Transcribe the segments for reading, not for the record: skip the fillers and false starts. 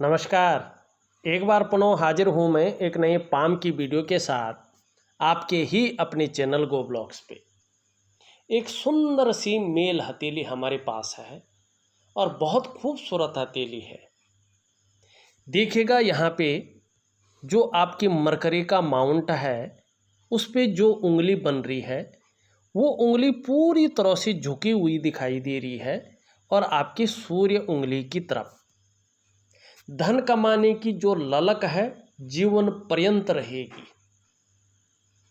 नमस्कार। एक बार पुनः हाजिर हूँ मैं एक नए पाम की वीडियो के साथ आपके ही अपने चैनल गो ब्लॉग्स पे। एक सुंदर सी मेल हथेली हमारे पास है और बहुत खूबसूरत हथेली है। देखिएगा यहाँ पे जो आपकी मरकरी का माउंट है उस पे जो उंगली बन रही है वो उंगली पूरी तरह से झुकी हुई दिखाई दे रही है और आपकी सूर्य उंगली की तरफ। धन कमाने की जो ललक है जीवन पर्यंत रहेगी।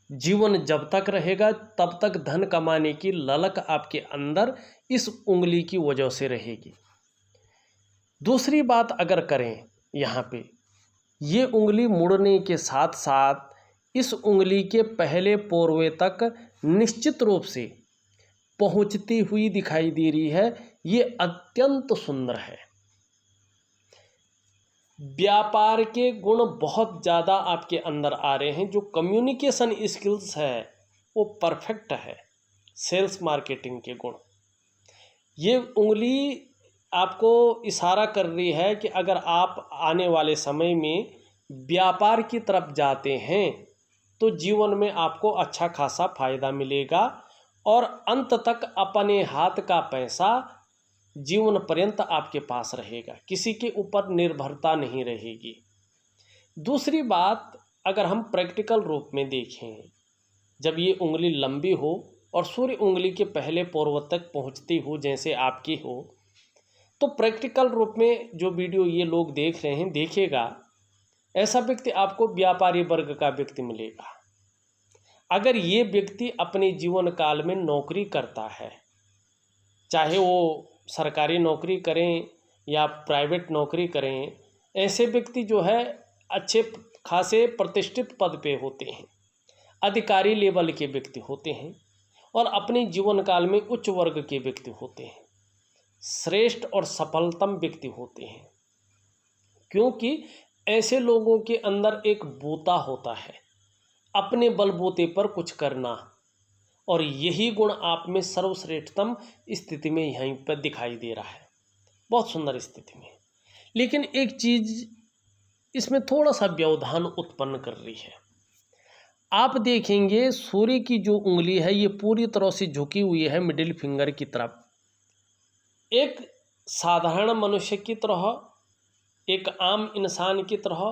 जीवन जब तक रहेगा तब तक धन कमाने की ललक आपके अंदर इस उंगली की वजह से रहेगी। दूसरी बात अगर करें यहाँ पे, ये उंगली मुड़ने के साथ साथ इस उंगली के पहले पोरवे तक निश्चित रूप से पहुँचती हुई दिखाई दे रही है। ये अत्यंत सुंदर है। व्यापार के गुण बहुत ज़्यादा आपके अंदर आ रहे हैं। जो कम्युनिकेशन स्किल्स है वो परफेक्ट है। सेल्स मार्केटिंग के गुण, ये उंगली आपको इशारा कर रही है कि अगर आप आने वाले समय में व्यापार की तरफ जाते हैं तो जीवन में आपको अच्छा खासा फायदा मिलेगा और अंत तक अपने हाथ का पैसा जीवन पर्यंत आपके पास रहेगा। किसी के ऊपर निर्भरता नहीं रहेगी। दूसरी बात, अगर हम प्रैक्टिकल रूप में देखें, जब ये उंगली लंबी हो और सूर्य उंगली के पहले पोरव तक पहुंचती हो जैसे आपकी हो, तो प्रैक्टिकल रूप में जो वीडियो ये लोग देख रहे हैं, देखिएगा ऐसा व्यक्ति आपको व्यापारी वर्ग का व्यक्ति मिलेगा। अगर ये व्यक्ति अपने जीवन काल में नौकरी करता है, चाहे वो सरकारी नौकरी करें या प्राइवेट नौकरी करें, ऐसे व्यक्ति जो है अच्छे खासे प्रतिष्ठित पद पे होते हैं, अधिकारी लेवल के व्यक्ति होते हैं और अपने जीवन काल में उच्च वर्ग के व्यक्ति होते हैं, श्रेष्ठ और सफलतम व्यक्ति होते हैं। क्योंकि ऐसे लोगों के अंदर एक बूता होता है, अपने बलबूते पर कुछ करना, और यही गुण आप में सर्वश्रेष्ठतम स्थिति में यहीं पर दिखाई दे रहा है, बहुत सुंदर स्थिति में। लेकिन एक चीज़ इसमें थोड़ा सा व्यवधान उत्पन्न कर रही है। आप देखेंगे सूर्य की जो उंगली है ये पूरी तरह से झुकी हुई है मिडिल फिंगर की तरफ। एक साधारण मनुष्य की तरह, एक आम इंसान की तरह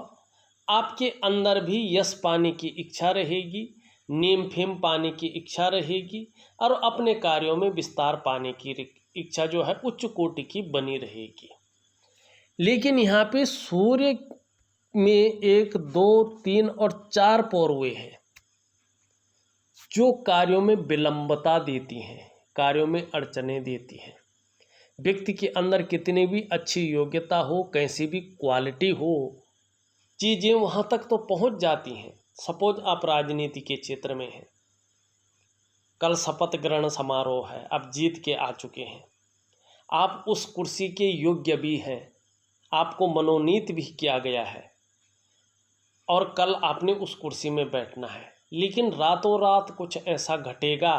आपके अंदर भी यश पाने की इच्छा रहेगी, नेम फेम पाने की इच्छा रहेगी और अपने कार्यों में विस्तार पाने की इच्छा जो है उच्च कोटि की बनी रहेगी। लेकिन यहाँ पे सूर्य में 1, 2, 3 और 4 पोरवे हैं जो कार्यों में विलंबता देती हैं, कार्यों में अड़चने देती हैं। व्यक्ति के अंदर कितनी भी अच्छी योग्यता हो, कैसी भी क्वालिटी हो, चीज़ें वहाँ तक तो पहुँच जाती हैं। सपोज आप राजनीति के क्षेत्र में हैं, कल शपथ ग्रहण समारोह है, आप जीत के आ चुके हैं, आप उस कुर्सी के योग्य भी हैं, आपको मनोनीत भी किया गया है और कल आपने उस कुर्सी में बैठना है। लेकिन रातों रात कुछ ऐसा घटेगा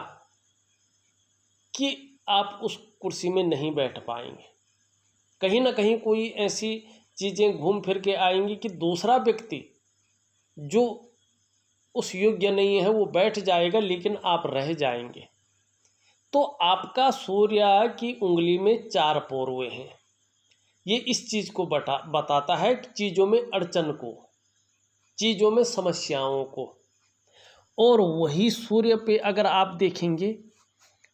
कि आप उस कुर्सी में नहीं बैठ पाएंगे। कहीं ना कहीं कोई ऐसी चीज़ें घूम फिर के आएंगी कि दूसरा व्यक्ति जो उस योग्य नहीं है वो बैठ जाएगा, लेकिन आप रह जाएंगे। तो आपका सूर्य की उंगली में 4 पोरवे हैं। ये इस चीज़ को बताता है कि चीज़ों में अड़चन को, चीज़ों में समस्याओं को। और वही सूर्य पे अगर आप देखेंगे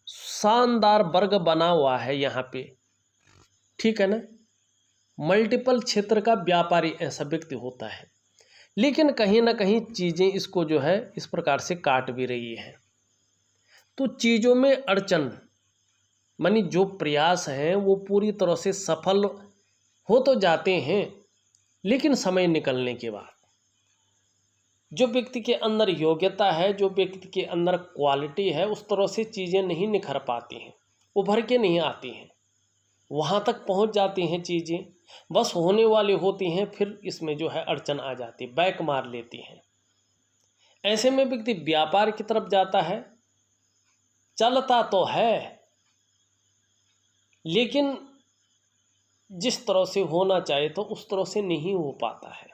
शानदार वर्ग बना हुआ है यहाँ पे, ठीक है ना। मल्टीपल क्षेत्र का व्यापारी ऐसा व्यक्ति होता है, लेकिन कहीं ना कहीं चीज़ें इसको जो है इस प्रकार से काट भी रही है। तो चीज़ों में अड़चन मानी जो प्रयास हैं वो पूरी तरह से सफल हो तो जाते हैं, लेकिन समय निकलने के बाद जो व्यक्ति के अंदर योग्यता है, जो व्यक्ति के अंदर क्वालिटी है, उस तरह से चीज़ें नहीं निखर पाती हैं, उभर के नहीं आती हैं, वहाँ तक पहुँच जाती हैं चीज़ें, बस होने वाली होती हैं, फिर इसमें जो है अड़चन आ जाती, बैक मार लेती हैं। ऐसे में व्यक्ति व्यापार की तरफ जाता है, चलता तो है लेकिन जिस तरह से होना चाहे तो उस तरह से नहीं हो पाता है।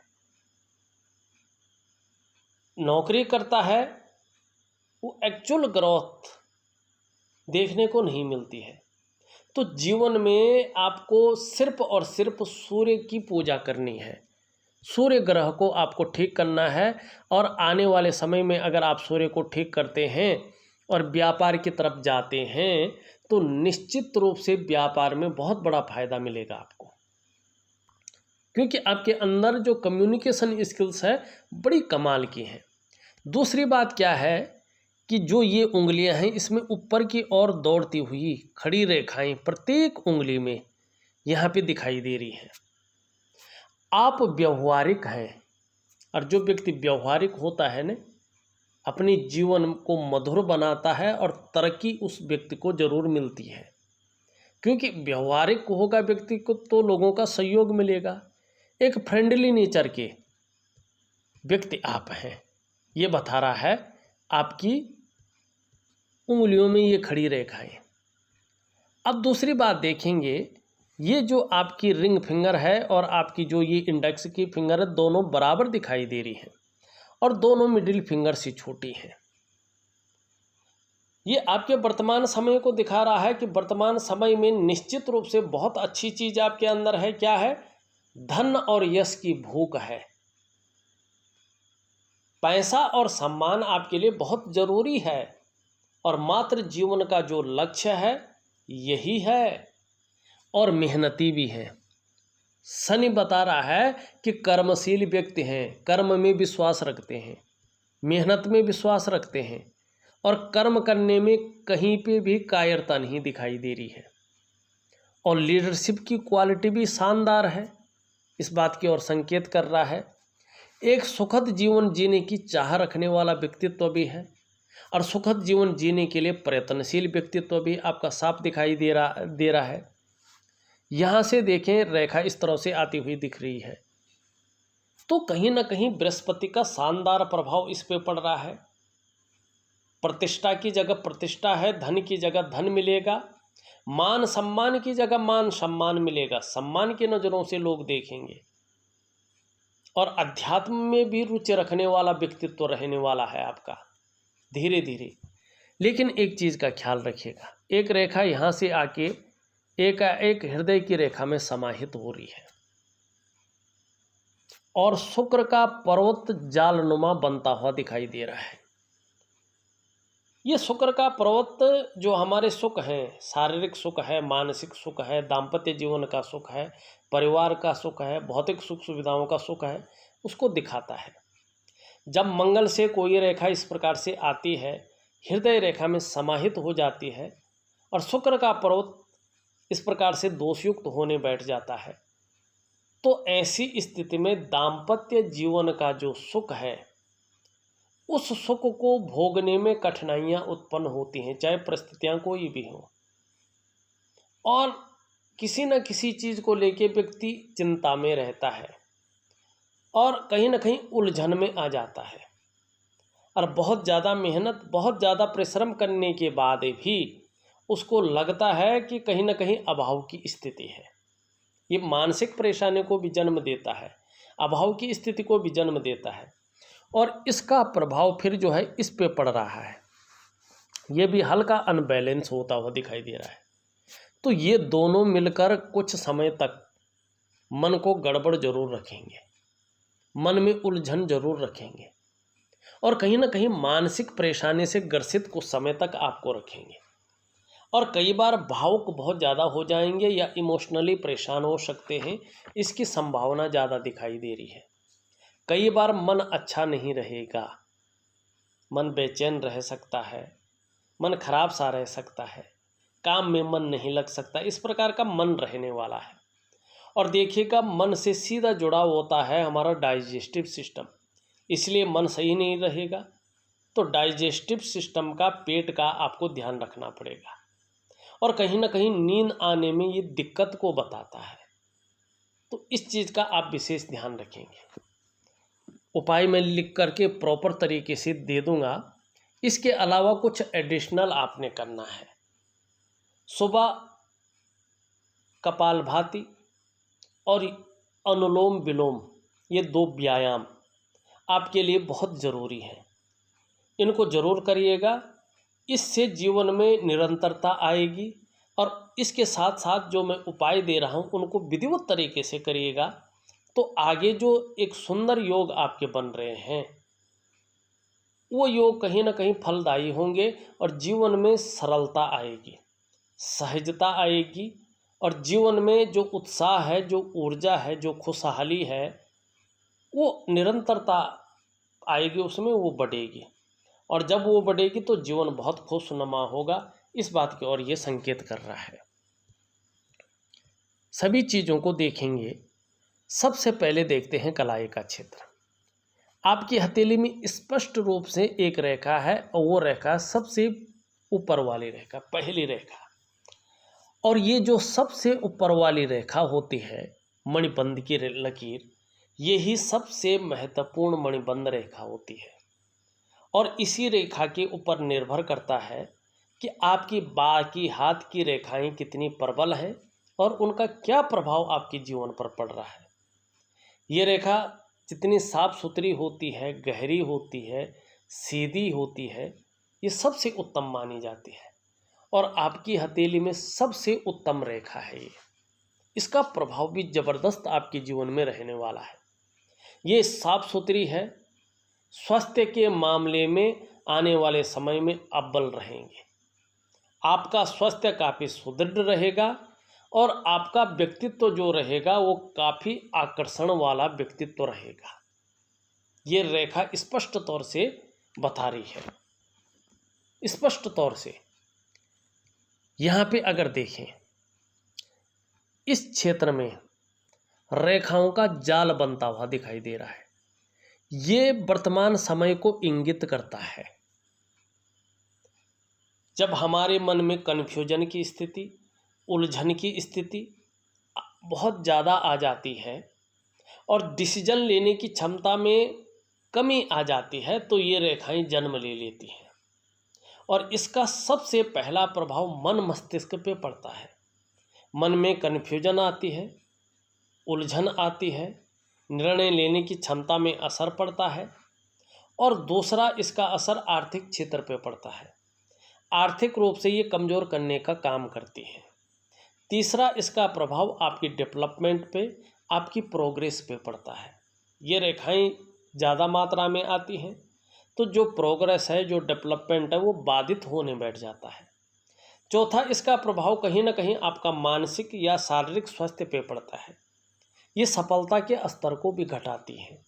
नौकरी करता है, वो एक्चुअल ग्रोथ देखने को नहीं मिलती है। तो जीवन में आपको सिर्फ और सिर्फ सूर्य की पूजा करनी है, सूर्य ग्रह को आपको ठीक करना है। और आने वाले समय में अगर आप सूर्य को ठीक करते हैं और व्यापार की तरफ जाते हैं तो निश्चित रूप से व्यापार में बहुत बड़ा फायदा मिलेगा आपको, क्योंकि आपके अंदर जो कम्युनिकेशन स्किल्स है बड़ी कमाल की हैं। दूसरी बात क्या है कि जो ये उंगलियां हैं इसमें ऊपर की ओर दौड़ती हुई खड़ी रेखाएं प्रत्येक उंगली में यहाँ पे दिखाई दे रही हैं। आप व्यवहारिक हैं, और जो व्यक्ति व्यवहारिक होता है ना, अपने जीवन को मधुर बनाता है और तरक्की उस व्यक्ति को जरूर मिलती है, क्योंकि व्यवहारिक होगा व्यक्ति को तो लोगों का सहयोग मिलेगा। एक फ्रेंडली नेचर के व्यक्ति आप हैं, ये बता रहा है आपकी उंगलियों में ये खड़ी रेखाएं। अब दूसरी बात देखेंगे, ये जो आपकी रिंग फिंगर है और आपकी जो ये इंडेक्स की फिंगर है, दोनों बराबर दिखाई दे रही हैं और दोनों मिडिल फिंगर से छोटी हैं। ये आपके वर्तमान समय को दिखा रहा है कि वर्तमान समय में निश्चित रूप से बहुत अच्छी चीज आपके अंदर है। क्या है? धन और यश की भूख है। पैसा और सम्मान आपके लिए बहुत जरूरी है और मात्र जीवन का जो लक्ष्य है यही है, और मेहनती भी है। शनि बता रहा है कि कर्मशील व्यक्ति हैं, कर्म में विश्वास रखते हैं, मेहनत में विश्वास रखते हैं और कर्म करने में कहीं पे भी कायरता नहीं दिखाई दे रही है। और लीडरशिप की क्वालिटी भी शानदार है, इस बात की ओर संकेत कर रहा है। एक सुखद जीवन जीने की चाह रखने वाला व्यक्तित्व भी है और सुखद जीवन जीने के लिए प्रयत्नशील व्यक्तित्व भी आपका साफ दिखाई दे रहा है। यहाँ से देखें, रेखा इस तरह से आती हुई दिख रही है, तो कहीं ना कहीं बृहस्पति का शानदार प्रभाव इस पे पड़ रहा है। प्रतिष्ठा की जगह प्रतिष्ठा है, धन की जगह धन मिलेगा, मान सम्मान की जगह मान सम्मान मिलेगा, सम्मान की नज़रों से लोग देखेंगे और अध्यात्म में भी रुचि रखने वाला व्यक्तित्व रहने वाला है आपका धीरे धीरे। लेकिन एक चीज़ का ख्याल रखिएगा, एक रेखा यहाँ से आके एक हृदय की रेखा में समाहित हो रही है और शुक्र का पर्वत जालनुमा बनता हुआ दिखाई दे रहा है। ये शुक्र का पर्वत जो हमारे सुख हैं, शारीरिक सुख है, मानसिक सुख है, दाम्पत्य जीवन का सुख है, परिवार का सुख है, भौतिक सुख सुविधाओं का सुख है, उसको दिखाता है। जब मंगल से कोई रेखा इस प्रकार से आती है, हृदय रेखा में समाहित हो जाती है और शुक्र का पर्वत इस प्रकार से दोषयुक्त होने बैठ जाता है, तो ऐसी स्थिति में दाम्पत्य जीवन का जो सुख है उस सुख को भोगने में कठिनाइयां उत्पन्न होती हैं, चाहे परिस्थितियां कोई भी हों, और किसी न किसी चीज़ को लेके व्यक्ति चिंता में रहता है और कहीं ना कहीं उलझन में आ जाता है और बहुत ज़्यादा मेहनत, बहुत ज़्यादा परिश्रम करने के बाद भी उसको लगता है कि कहीं ना कहीं अभाव की स्थिति है। ये मानसिक परेशानी को भी जन्म देता है, अभाव की स्थिति को भी जन्म देता है और इसका प्रभाव फिर जो है इस पे पड़ रहा है। ये भी हल्का अनबैलेंस होता हुआ दिखाई दे रहा है। तो ये दोनों मिलकर कुछ समय तक मन को गड़बड़ जरूर रखेंगे, मन में उलझन जरूर रखेंगे और कहीं ना कहीं मानसिक परेशानी से ग्रसित कुछ समय तक आपको रखेंगे और कई बार भावुक बहुत ज़्यादा हो जाएंगे या इमोशनली परेशान हो सकते हैं, इसकी संभावना ज़्यादा दिखाई दे रही है। कई बार मन अच्छा नहीं रहेगा, मन बेचैन रह सकता है, मन खराब सा रह सकता है, काम में मन नहीं लग सकता, इस प्रकार का मन रहने वाला है। और देखिएगा, मन से सीधा जुड़ाव होता है हमारा डाइजेस्टिव सिस्टम, इसलिए मन सही नहीं रहेगा तो डाइजेस्टिव सिस्टम का, पेट का आपको ध्यान रखना पड़ेगा और कहीं ना कहीं नींद आने में ये दिक्कत को बताता है, तो इस चीज़ का आप विशेष ध्यान रखेंगे। उपाय मैं लिख करके प्रॉपर तरीके से दे दूंगा। इसके अलावा कुछ एडिशनल आपने करना है। सुबह कपालभाति और अनुलोम विलोम, ये 2 व्यायाम आपके लिए बहुत ज़रूरी हैं। इनको ज़रूर करिएगा, इससे जीवन में निरंतरता आएगी। और इसके साथ साथ जो मैं उपाय दे रहा हूँ उनको विधिवत तरीके से करिएगा, तो आगे जो एक सुंदर योग आपके बन रहे हैं वो योग कहीं ना कहीं फलदायी होंगे और जीवन में सरलता आएगी, सहजता आएगी, और जीवन में जो उत्साह है, जो ऊर्जा है, जो खुशहाली है, वो निरंतरता आएगी, उसमें वो बढ़ेगी। और जब वो बढ़ेगी तो जीवन बहुत खुशनुमा होगा, इस बात की ओर ये संकेत कर रहा है। सभी चीज़ों को देखेंगे, सबसे पहले देखते हैं कलाई का क्षेत्र। आपकी हथेली में स्पष्ट रूप से एक रेखा है, और वो रेखा सबसे ऊपर वाली रेखा, पहली रेखा। और ये जो सबसे ऊपर वाली रेखा होती है, मणिबंध की लकीर, यही सबसे महत्वपूर्ण मणिबंध रेखा होती है। और इसी रेखा के ऊपर निर्भर करता है कि आपकी बाकी हाथ की रेखाएं कितनी प्रबल हैं और उनका क्या प्रभाव आपके जीवन पर पड़ रहा है। ये रेखा जितनी साफ सुथरी होती है, गहरी होती है, सीधी होती है, ये सबसे उत्तम मानी जाती है। और आपकी हथेली में सबसे उत्तम रेखा है ये। इसका प्रभाव भी ज़बरदस्त आपके जीवन में रहने वाला है। ये साफ सुथरी है, स्वास्थ्य के मामले में आने वाले समय में अव्वल रहेंगे। आपका स्वास्थ्य काफ़ी सुदृढ़ रहेगा और आपका व्यक्तित्व जो रहेगा वो काफ़ी आकर्षण वाला व्यक्तित्व रहेगा। ये रेखा स्पष्ट तौर से बता रही है, स्पष्ट तौर से। यहाँ पे अगर देखें, इस क्षेत्र में रेखाओं का जाल बनता हुआ दिखाई दे रहा है। ये वर्तमान समय को इंगित करता है। जब हमारे मन में कन्फ्यूजन की स्थिति, उलझन की स्थिति बहुत ज़्यादा आ जाती है और डिसीजन लेने की क्षमता में कमी आ जाती है, तो ये रेखाएं जन्म ले लेती हैं। और इसका सबसे पहला प्रभाव मन मस्तिष्क पे पड़ता है। मन में कन्फ्यूजन आती है, उलझन आती है, निर्णय लेने की क्षमता में असर पड़ता है। और दूसरा, इसका असर आर्थिक क्षेत्र पे पड़ता है। आर्थिक रूप से ये कमज़ोर करने का काम करती है। तीसरा, इसका प्रभाव आपकी डेवलपमेंट पे, आपकी प्रोग्रेस पे पड़ता है। ये रेखाएं ज़्यादा मात्रा में आती हैं तो जो प्रोग्रेस है, जो डेवलपमेंट है, वो बाधित होने बैठ जाता है। चौथा, इसका प्रभाव कहीं ना कहीं आपका मानसिक या शारीरिक स्वास्थ्य पे पड़ता है। ये सफलता के स्तर को भी घटाती है।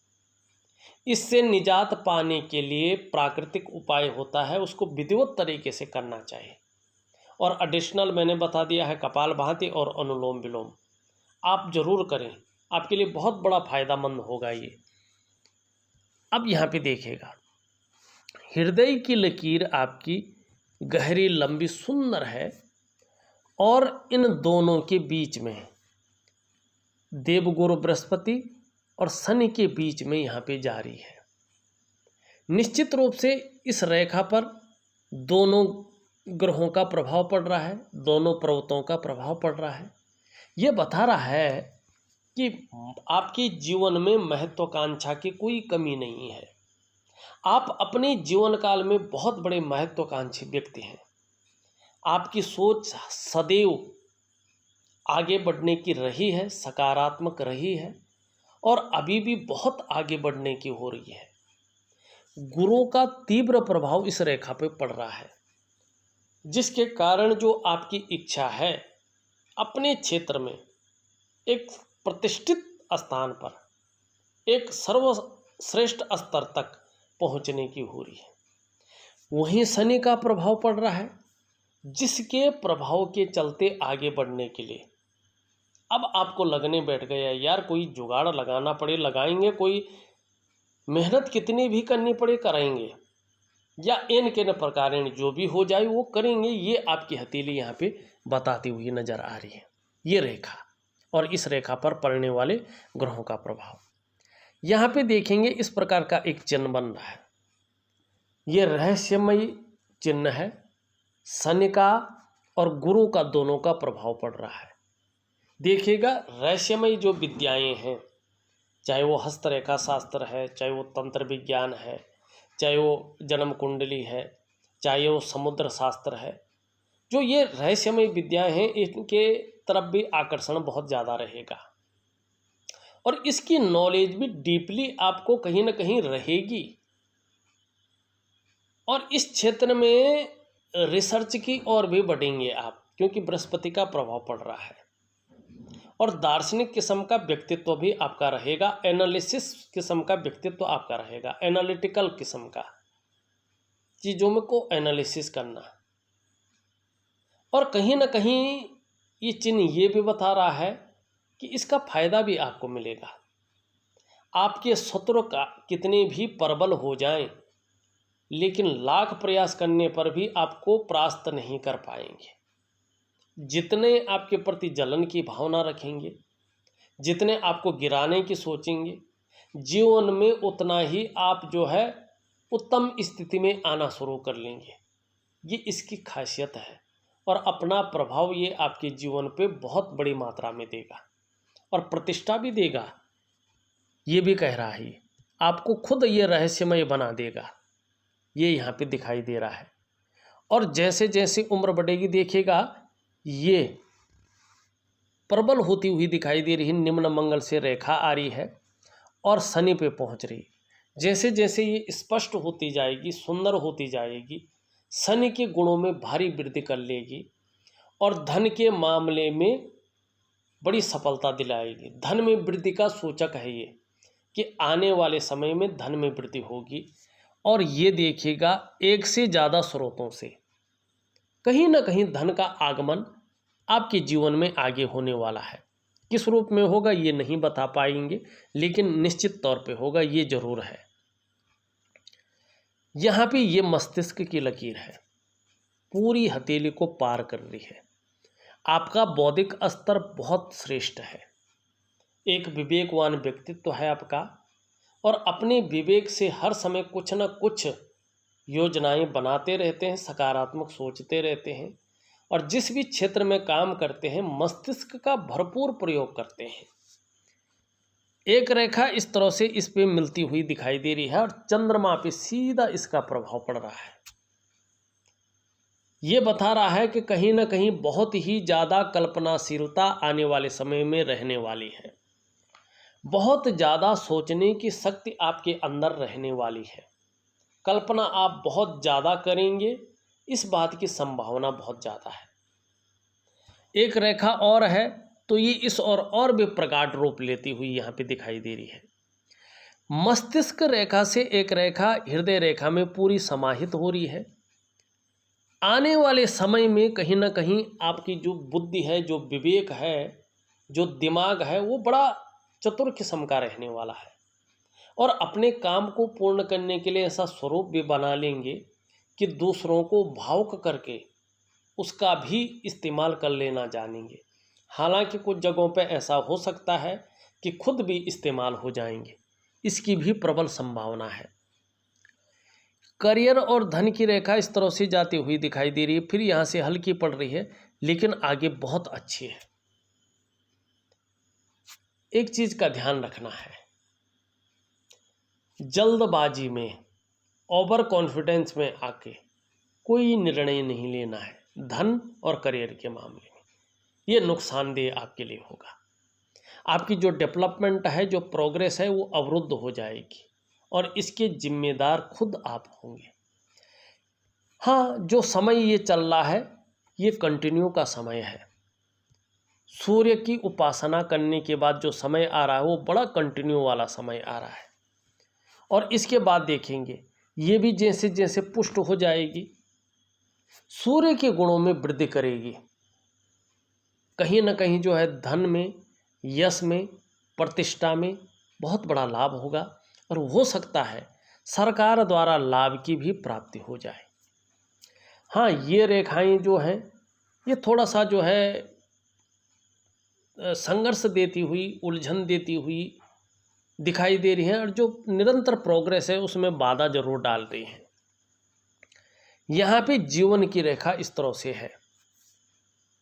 इससे निजात पाने के लिए प्राकृतिक उपाय होता है, उसको विधिवत तरीके से करना चाहिए। और एडिशनल मैंने बता दिया है कपालभाति और अनुलोम विलोम, आप जरूर करें, आपके लिए बहुत बड़ा फायदामंद होगा ये। अब यहाँ पे देखिएगा, हृदय की लकीर आपकी गहरी, लंबी, सुंदर है और इन दोनों के बीच में देवगुरु बृहस्पति और शनि के बीच में यहाँ पे जारी है। निश्चित रूप से इस रेखा पर दोनों ग्रहों का प्रभाव पड़ रहा है, दोनों पर्वतों का प्रभाव पड़ रहा है। ये बता रहा है कि आपके जीवन में महत्वाकांक्षा की कोई कमी नहीं है। आप अपने जीवन काल में बहुत बड़े महत्वाकांक्षी व्यक्ति हैं। आपकी सोच सदैव आगे बढ़ने की रही है, सकारात्मक रही है और अभी भी बहुत आगे बढ़ने की हो रही है। गुरु का तीव्र प्रभाव इस रेखा पे पड़ रहा है, जिसके कारण जो आपकी इच्छा है अपने क्षेत्र में एक प्रतिष्ठित स्थान पर, एक सर्वश्रेष्ठ स्तर तक पहुंचने की हो रही है। वहीं शनि का प्रभाव पड़ रहा है, जिसके प्रभाव के चलते आगे बढ़ने के लिए अब आपको लगने बैठ गया, यार कोई जुगाड़ लगाना पड़े लगाएंगे, कोई मेहनत कितनी भी करनी पड़े कराएंगे, या इन के न प्रकार जो भी हो जाए वो करेंगे। ये आपकी हथेली यहाँ पे बताती हुई नजर आ रही है, ये रेखा और इस रेखा पर पड़ने वाले ग्रहों का प्रभाव। यहाँ पे देखेंगे इस प्रकार का एक चिन्ह बन रहा है। ये रहस्यमयी चिन्ह है, शनि का और गुरु का दोनों का प्रभाव पड़ रहा है। देखिएगा रहस्यमय जो विद्याएं हैं, चाहे वो हस्तरेखा शास्त्र है, चाहे वो तंत्र विज्ञान है, चाहे वो जन्म कुंडली है, चाहे वो समुद्र शास्त्र है, जो ये रहस्यमय विद्याएं हैं इनके तरफ भी आकर्षण बहुत ज़्यादा रहेगा और इसकी नॉलेज भी डीपली आपको कहीं ना कहीं रहेगी। और इस क्षेत्र में रिसर्च की ओर भी बढ़ेंगे आप, क्योंकि बृहस्पति का प्रभाव पड़ रहा है और दार्शनिक किस्म का व्यक्तित्व भी आपका रहेगा, एनालिसिस किस्म का व्यक्तित्व आपका रहेगा, एनालिटिकल किस्म का, चीज़ों में को एनालिसिस करना। और कहीं ना कहीं ये चिन्ह ये भी बता रहा है कि इसका फायदा भी आपको मिलेगा। आपके शत्रु का कितने भी प्रबल हो जाएं, लेकिन लाख प्रयास करने पर भी आपको परास्त नहीं कर पाएंगे। जितने आपके प्रति जलन की भावना रखेंगे, जितने आपको गिराने की सोचेंगे, जीवन में उतना ही आप जो है उत्तम स्थिति में आना शुरू कर लेंगे। ये इसकी खासियत है और अपना प्रभाव ये आपके जीवन पे बहुत बड़ी मात्रा में देगा और प्रतिष्ठा भी देगा। ये भी कह रहा है आपको खुद ये रहस्यमय बना देगा, ये यहाँ पे दिखाई दे रहा है। और जैसे जैसे उम्र बढ़ेगी देखिएगा ये प्रबल होती हुई दिखाई दे रही है, निम्न मंगल से रेखा आ रही है और शनि पे पहुँच रही। जैसे जैसे ये स्पष्ट होती जाएगी, सुंदर होती जाएगी, शनि के गुणों में भारी वृद्धि कर लेगी और धन के मामले में बड़ी सफलता दिलाएगी। धन में वृद्धि का सूचक है ये कि आने वाले समय में धन में वृद्धि होगी। और ये देखिएगा एक से ज़्यादा स्रोतों से कहीं ना कहीं धन का आगमन आपके जीवन में आगे होने वाला है। किस रूप में होगा ये नहीं बता पाएंगे, लेकिन निश्चित तौर पे होगा, ये जरूर है। यहाँ पे ये मस्तिष्क की लकीर है, पूरी हथेली को पार कर रही है। आपका बौद्धिक स्तर बहुत श्रेष्ठ है, एक विवेकवान व्यक्तित्व है आपका और अपने विवेक से हर समय कुछ न कुछ योजनाएं बनाते रहते हैं, सकारात्मक सोचते रहते हैं और जिस भी क्षेत्र में काम करते हैं मस्तिष्क का भरपूर प्रयोग करते हैं। एक रेखा इस तरह से इस पे मिलती हुई दिखाई दे रही है और चंद्रमा पे सीधा इसका प्रभाव पड़ रहा है। ये बता रहा है कि कहीं ना कहीं बहुत ही ज़्यादा कल्पनाशीलता आने वाले समय में रहने वाली है, बहुत ज़्यादा सोचने की शक्ति आपके अंदर रहने वाली है, कल्पना आप बहुत ज़्यादा करेंगे, इस बात की संभावना बहुत ज़्यादा है। एक रेखा और है तो ये इस और भी प्रगाढ़ रूप लेती हुई यहाँ पे दिखाई दे रही है। मस्तिष्क रेखा से एक रेखा हृदय रेखा में पूरी समाहित हो रही है। आने वाले समय में कहीं ना कहीं आपकी जो बुद्धि है, जो विवेक है, जो दिमाग है, वो बड़ा चतुर किस्म का रहने वाला है और अपने काम को पूर्ण करने के लिए ऐसा स्वरूप भी बना लेंगे कि दूसरों को भावुक करके उसका भी इस्तेमाल कर लेना जानेंगे। हालांकि कुछ जगहों पे ऐसा हो सकता है कि खुद भी इस्तेमाल हो जाएंगे, इसकी भी प्रबल संभावना है। करियर और धन की रेखा इस तरह से जाती हुई दिखाई दे रही है, फिर यहाँ से हल्की पड़ रही है लेकिन आगे बहुत अच्छी है। एक चीज़ का ध्यान रखना है, जल्दबाजी में, ओवर कॉन्फिडेंस में आके कोई निर्णय नहीं लेना है। धन और करियर के मामले में ये नुकसानदेह आपके लिए होगा। आपकी जो डेवलपमेंट है, जो प्रोग्रेस है, वो अवरुद्ध हो जाएगी और इसके जिम्मेदार खुद आप होंगे। हाँ, जो समय ये चल रहा है ये कंटिन्यू का समय है। सूर्य की उपासना करने के बाद जो समय आ रहा है वो बड़ा कंटिन्यू वाला समय आ रहा है और इसके बाद देखेंगे ये भी जैसे जैसे पुष्ट हो जाएगी, सूर्य के गुणों में वृद्धि करेगी। कहीं ना कहीं जो है धन में, यश में, प्रतिष्ठा में बहुत बड़ा लाभ होगा और हो सकता है सरकार द्वारा लाभ की भी प्राप्ति हो जाए। हाँ, ये रेखाएं जो हैं ये थोड़ा सा जो है संघर्ष देती हुई, उलझन देती हुई दिखाई दे रही हैं और जो निरंतर प्रोग्रेस है उसमें बाधा जरूर डाल रही हैं। यहाँ पे जीवन की रेखा इस तरह से है,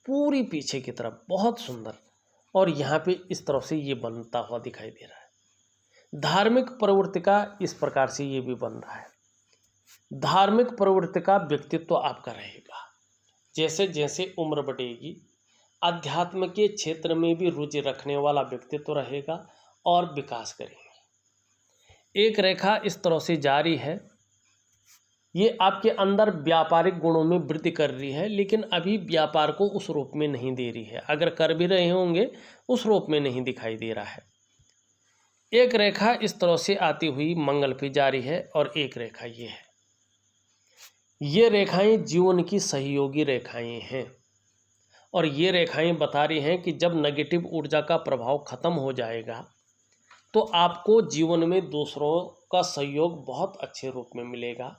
पूरी पीछे की तरफ, बहुत सुंदर और यहाँ पे इस तरह से ये बनता हुआ दिखाई दे रहा है। धार्मिक प्रवृत्ति का इस प्रकार से ये भी बन रहा है। धार्मिक प्रवृत्ति का व्यक्तित्व आपका रहेगा। जैसे जैसे उम्र बढ़ेगी, अध्यात्म के क्षेत्र में भी रुचि रखने वाला व्यक्तित्व रहेगा और विकास करेंगे। एक रेखा इस तरह से जारी है, ये आपके अंदर व्यापारिक गुणों में वृद्धि कर रही है, लेकिन अभी व्यापार को उस रूप में नहीं दे रही है। अगर कर भी रहे होंगे उस रूप में नहीं दिखाई दे रहा है। एक रेखा इस तरह से आती हुई मंगल पे जारी है और एक रेखा ये है। ये रेखाएं जीवन की सहयोगी रेखाएं हैं और ये रेखाएं बता रही हैं कि जब नेगेटिव ऊर्जा का प्रभाव खत्म हो जाएगा तो आपको जीवन में दूसरों का सहयोग बहुत अच्छे रूप में मिलेगा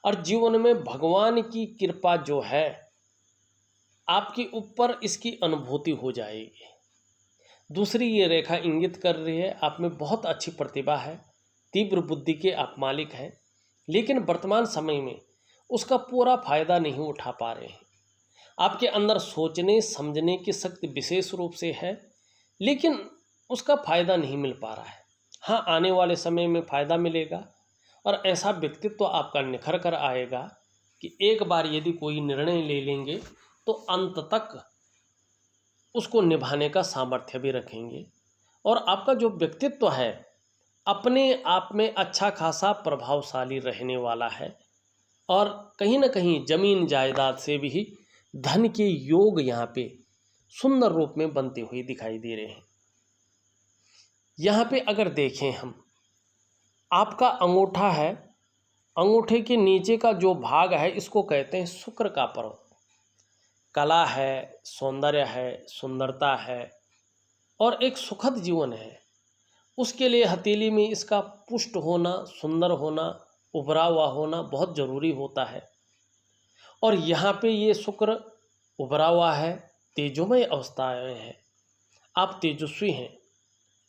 और जीवन में भगवान की कृपा जो है आपके ऊपर, इसकी अनुभूति हो जाएगी। दूसरी ये रेखा इंगित कर रही है आप में बहुत अच्छी प्रतिभा है, तीव्र बुद्धि के आप मालिक हैं, लेकिन वर्तमान समय में उसका पूरा फायदा नहीं उठा पा रहे हैं। आपके अंदर सोचने समझने की शक्ति विशेष रूप से है, लेकिन उसका फायदा नहीं मिल पा रहा है। हाँ, आने वाले समय में फायदा मिलेगा और ऐसा व्यक्तित्व आपका निखर कर आएगा कि एक बार यदि कोई निर्णय ले लेंगे तो अंत तक उसको निभाने का सामर्थ्य भी रखेंगे। और आपका जो व्यक्तित्व है अपने आप में अच्छा खासा प्रभावशाली रहने वाला है और कहीं ना कहीं जमीन जायदाद से भी धन के योग यहाँ पे सुंदर रूप में बनते हुए दिखाई दे रहे हैं। यहाँ पे अगर देखें हम, आपका अंगूठा है, अंगूठे के नीचे का जो भाग है इसको कहते हैं शुक्र का पर्वत। कला है, सौंदर्य है, सुंदरता है और एक सुखद जीवन है। उसके लिए हथेली में इसका पुष्ट होना, सुंदर होना, उभरा हुआ होना बहुत ज़रूरी होता है। और यहाँ पे ये शुक्र उभरा हुआ है, तेजोमय अवस्था में है। आप तेजस्वी हैं।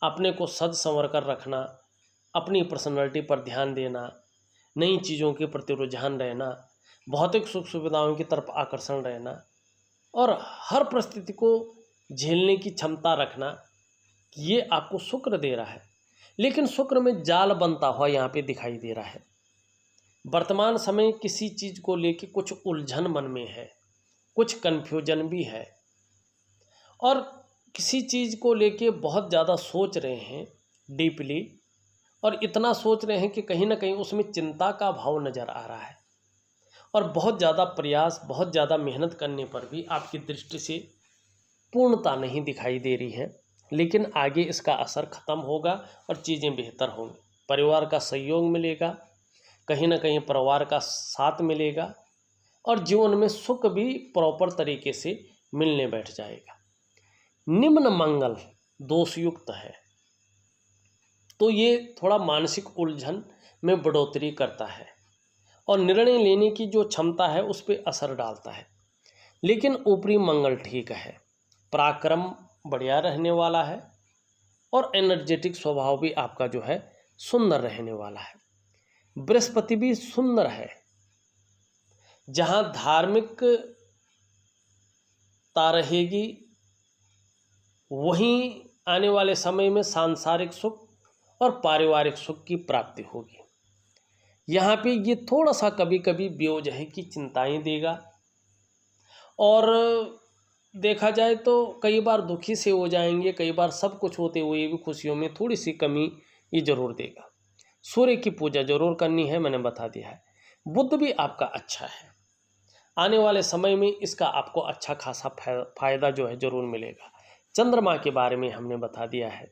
अपने को सज संवर कर रखना, अपनी पर्सनैलिटी पर ध्यान देना, नई चीज़ों के प्रति रुझान रहना, भौतिक सुख सुविधाओं की तरफ आकर्षण रहना और हर परिस्थिति को झेलने की क्षमता रखना, ये आपको शुक्र दे रहा है। लेकिन शुक्र में जाल बनता हुआ यहाँ पे दिखाई दे रहा है। वर्तमान समय किसी चीज़ को लेके कुछ उलझन मन में है, कुछ कन्फ्यूजन भी है और किसी चीज़ को लेके बहुत ज़्यादा सोच रहे हैं डीपली, और इतना सोच रहे हैं कि कहीं ना कहीं उसमें चिंता का भाव नज़र आ रहा है और बहुत ज़्यादा प्रयास, बहुत ज़्यादा मेहनत करने पर भी आपकी दृष्टि से पूर्णता नहीं दिखाई दे रही है। लेकिन आगे इसका असर ख़त्म होगा और चीज़ें बेहतर होंगी। परिवार का सहयोग मिलेगा, कहीं ना कहीं परिवार का साथ मिलेगा और जीवन में सुख भी प्रॉपर तरीके से मिलने बैठ जाएगा। निम्न मंगल दोषयुक्त है तो ये थोड़ा मानसिक उलझन में बढ़ोतरी करता है और निर्णय लेने की जो क्षमता है उस पर असर डालता है। लेकिन ऊपरी मंगल ठीक है, पराक्रम बढ़िया रहने वाला है और एनर्जेटिक स्वभाव भी आपका जो है सुंदर रहने वाला है। बृहस्पति भी सुंदर है। जहाँ धार्मिकता रहेगी वहीं आने वाले समय में सांसारिक सुख और पारिवारिक सुख की प्राप्ति होगी। यहाँ पे ये थोड़ा सा कभी कभी बेवजह है कि चिंताएं देगा और देखा जाए तो कई बार दुखी से हो जाएंगे, कई बार सब कुछ होते हुए भी खुशियों में थोड़ी सी कमी ये जरूर देगा। सूर्य की पूजा जरूर करनी है, मैंने बता दिया है। बुध भी आपका अच्छा है, आने वाले समय में इसका आपको अच्छा खासा फायदा जो है जरूर मिलेगा। चंद्रमा के बारे में हमने बता दिया है।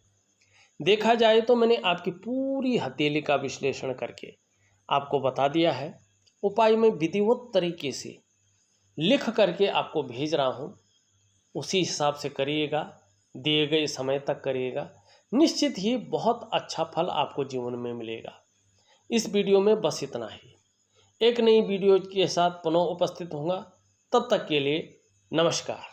देखा जाए तो मैंने आपकी पूरी हथेली का विश्लेषण करके आपको बता दिया है। उपाय में विधिवत तरीके से लिख करके आपको भेज रहा हूँ, उसी हिसाब से करिएगा, दिए गए समय तक करिएगा, निश्चित ही बहुत अच्छा फल आपको जीवन में मिलेगा। इस वीडियो में बस इतना ही। एक नई वीडियो के साथ पुनः उपस्थित होऊंगा, तब तक के लिए नमस्कार।